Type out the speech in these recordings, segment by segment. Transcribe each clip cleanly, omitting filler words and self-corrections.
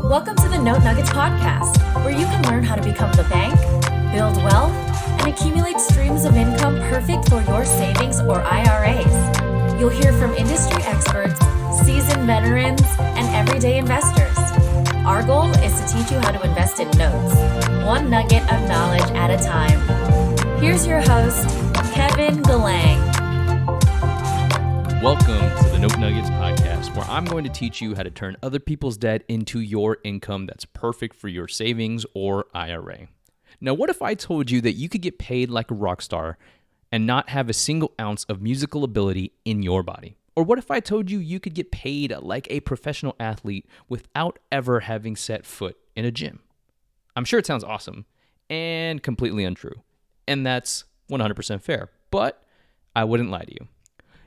Welcome to the Note Nuggets podcast, where you can learn how to become the bank, build wealth, and accumulate streams of income perfect for your savings or IRAs. You'll hear from industry experts, seasoned veterans, and everyday investors. Our goal is to teach you how to invest in notes, one nugget of knowledge at a time. Here's your host, Kevin Galang. Welcome to the Note Nuggets podcast, where I'm going to teach you how to turn other people's debt into your income that's perfect for your savings or IRA. Now, what if I told you that you could get paid like a rock star and not have a single ounce of musical ability in your body? Or what if I told you you could get paid like a professional athlete without ever having set foot in a gym? I'm sure it sounds awesome and completely untrue. And that's 100% fair, but I wouldn't lie to you.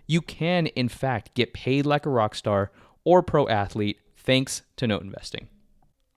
You can, in fact, get paid like a rock star or pro athlete thanks to note investing.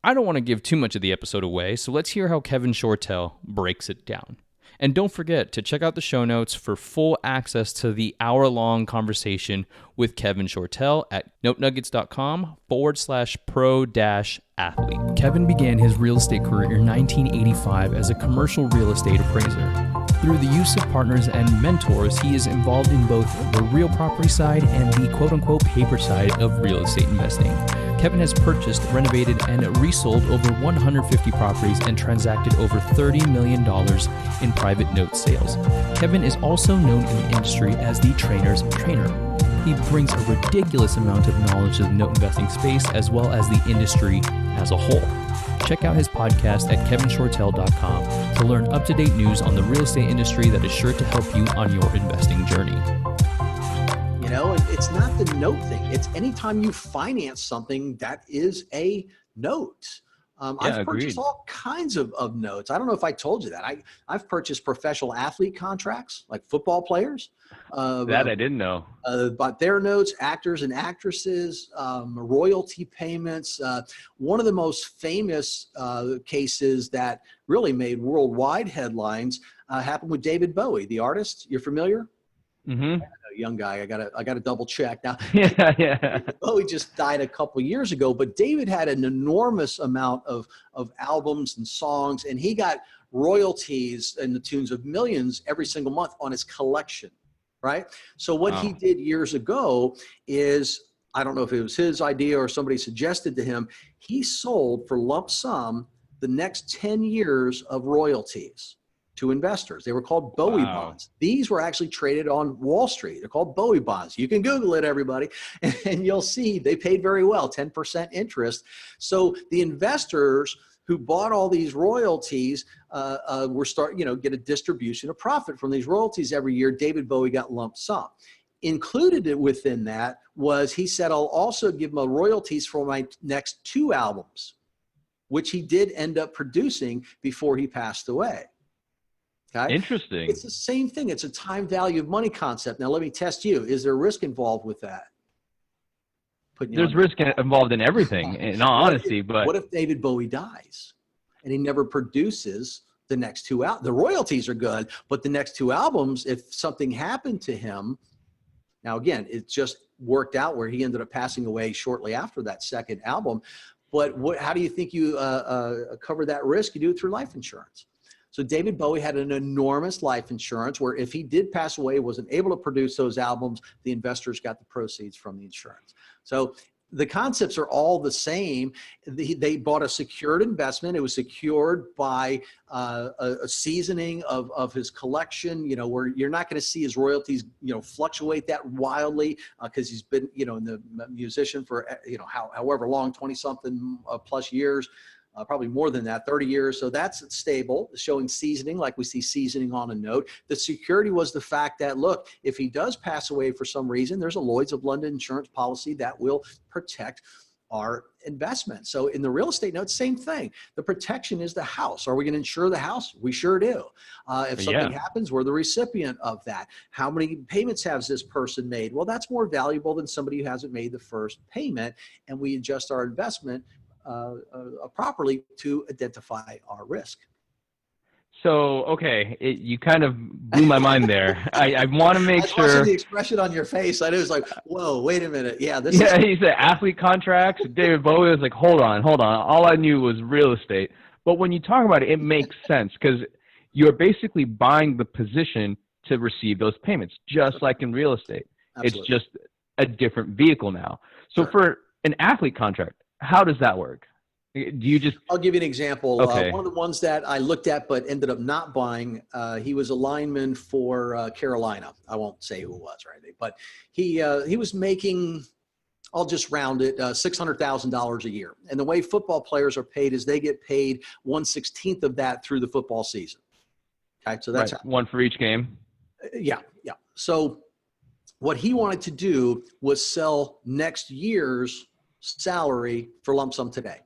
I don't want to give too much of the episode away, so let's hear how Kevin Shortle breaks it down. And don't forget to check out the show notes for full access to the hour-long conversation with Kevin Shortle at notennuggets.com/pro-athlete. Kevin began his real estate career in 1985 as a commercial real estate appraiser. Through the use of partners and mentors, he is involved in both the real property side and the quote-unquote paper side of real estate investing. Kevin has purchased, renovated, and resold over 150 properties and transacted over $30 million in private note sales. Kevin is also known in the industry as the trainer's trainer. He brings a ridiculous amount of knowledge to the note investing space as well as the industry as a whole. Check out his podcast at kevinshortle.com to learn up-to-date news on the real estate industry that is sure to help you on your investing journey. You know, it's not the note thing. It's anytime you finance something that is a note. I've purchased all kinds of notes. I don't know if I told you that. I've purchased professional athlete contracts, like football players. That I didn't know. But their notes, actors and actresses, royalty payments. One of the most famous cases that really made worldwide headlines happened with David Bowie, the artist. You're familiar? Mm-hmm. Young guy. I gotta double check now. Yeah. Bowie just died a couple years ago, but David had an enormous amount of albums and songs, and he got royalties in the tunes of millions every single month on his collection, right? So what he did years ago is, I don't know if it was his idea or somebody suggested to him, he sold for lump sum the next 10 years of royalties to investors. They were called Bowie bonds. These were actually traded on Wall Street. They're called Bowie bonds. You can Google it, everybody, and you'll see they paid very well, 10% interest. So the investors who bought all these royalties get a distribution of profit from these royalties every year. David Bowie got lump sum. Included within that was, he said, I'll also give him royalties for my next 2 albums, which he did end up producing before he passed away. Okay? Interesting. It's the same thing. It's a time value of money concept. Now, let me test you. Is there risk involved with that? There's risk involved in everything, in all honesty. But what if David Bowie dies and he never produces the next 2 albums? The royalties are good, but the next 2 albums, if something happened to him, now again, it just worked out where he ended up passing away shortly after that second album. But how do you think you cover that risk? You do it through life insurance. So David Bowie had an enormous life insurance where if he did pass away, wasn't able to produce those albums, the investors got the proceeds from the insurance. So the concepts are all the same. They bought a secured investment. It was secured by a seasoning of his collection, where you're not going to see his royalties, fluctuate that wildly because he's been, in the musician for, however long, 20 something plus years. Probably more than that, 30 years. So that's stable, showing seasoning like we see seasoning on a note. The security was the fact that, look, if he does pass away for some reason, there's a Lloyd's of London insurance policy that will protect our investment. So in the real estate note, same thing. The protection is the house. Are we going to insure the house? We sure do. If something happens, we're the recipient of that. How many payments has this person made? Well, that's more valuable than somebody who hasn't made the first payment, and we adjust our investment properly to identify our risk. So, okay, you kind of blew my mind there. I want to make I was watching sure. the expression on your face. I was like, whoa, wait a minute. Yeah, Yeah, he said athlete contracts. David Bowie was like, hold on. All I knew was real estate. But when you talk about it, it makes sense because you're basically buying the position to receive those payments, just like in real estate. Absolutely. It's just a different vehicle now. So Sure. for an athlete contract, how does that work? Do you just I'll give you an example. Okay. One of the ones that I looked at but ended up not buying, he was a lineman for Carolina. I won't say who it was or anything, but he was making, I'll just round it, $600,000 a year. And the way football players are paid is they get paid 1/16 of that through the football season. Okay, so that's right, one for each game? Yeah. So what he wanted to do was sell next year's salary for lump sum today.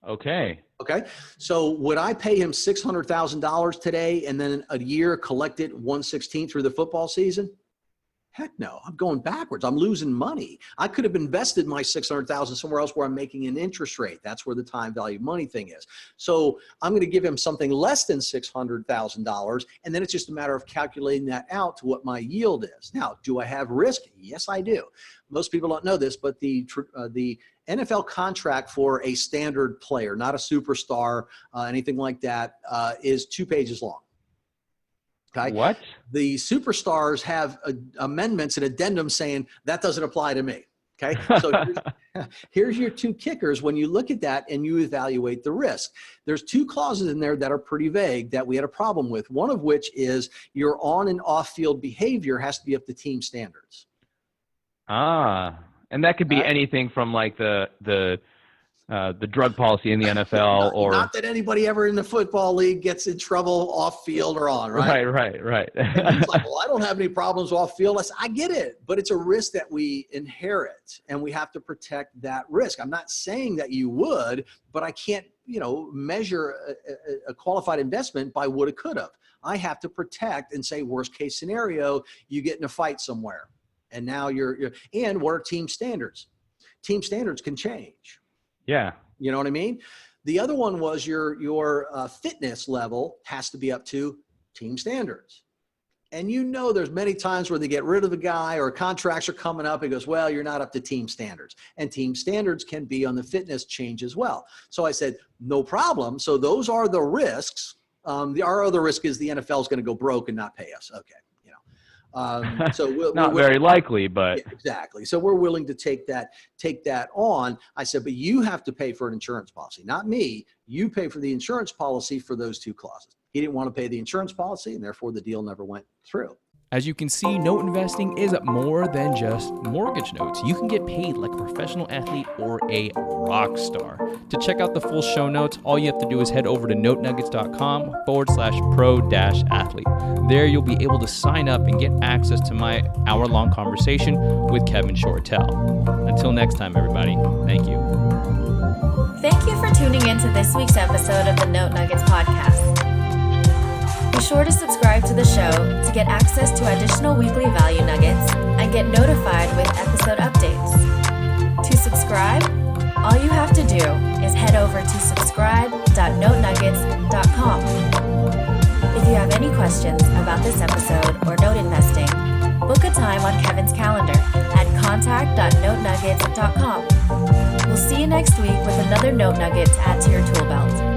Okay. Okay. So would I pay him $600,000 today and then a year collect it 1/16 through the football season? Heck no, I'm going backwards. I'm losing money. I could have invested my $600,000 somewhere else where I'm making an interest rate. That's where the time value of money thing is. So I'm going to give him something less than $600,000. And then it's just a matter of calculating that out to what my yield is. Now, do I have risk? Yes, I do. Most people don't know this, but the NFL contract for a standard player, not a superstar, anything like that, is 2 pages long. Okay. What? The superstars have amendments and addendums saying that doesn't apply to me. Okay. So here's your 2 kickers when you look at that and you evaluate the risk. There's 2 clauses in there that are pretty vague that we had a problem with. One of which is your on and off field behavior has to be up to team standards. And that could be anything from like the drug policy in the NFL or not that anybody ever in the football league gets in trouble off field or on, right? Right. And he's like, well, I don't have any problems off field. I said, I get it, but it's a risk that we inherit and we have to protect that risk. I'm not saying that you would, but I can't, measure a qualified investment by woulda, coulda. I have to protect and say, worst case scenario, you get in a fight somewhere. And now and what are team standards? Team standards can change. Yeah. You know what I mean? The other one was your fitness level has to be up to team standards. And there's many times where they get rid of a guy or contracts are coming up and goes, well, you're not up to team standards. And team standards can be on the fitness change as well. So I said, no problem. So those are the risks. Our other risk is the NFL is going to go broke and not pay us. Okay. So not very likely, but yeah, exactly. So we're willing to take that on. I said, but you have to pay for an insurance policy, not me. You pay for the insurance policy for those 2 clauses. He didn't want to pay the insurance policy, and therefore the deal never went through. As you can see, note investing is more than just mortgage notes. You can get paid like a professional athlete or a rock star. To check out the full show notes, all you have to do is head over to notenuggets.com/pro-athlete. There you'll be able to sign up and get access to my hour-long conversation with Kevin Shortle. Until next time, everybody, thank you. Thank you for tuning in to this week's episode of the Note Nuggets podcast. Be sure to subscribe to the show to get access to additional weekly value nuggets and get notified with episode updates. To subscribe, all you have to do is head over to subscribe.notenuggets.com. If you have any questions about this episode or note investing, book a time on Kevin's calendar at contact.notenuggets.com. We'll see you next week with another Note Nugget to add to your tool belt.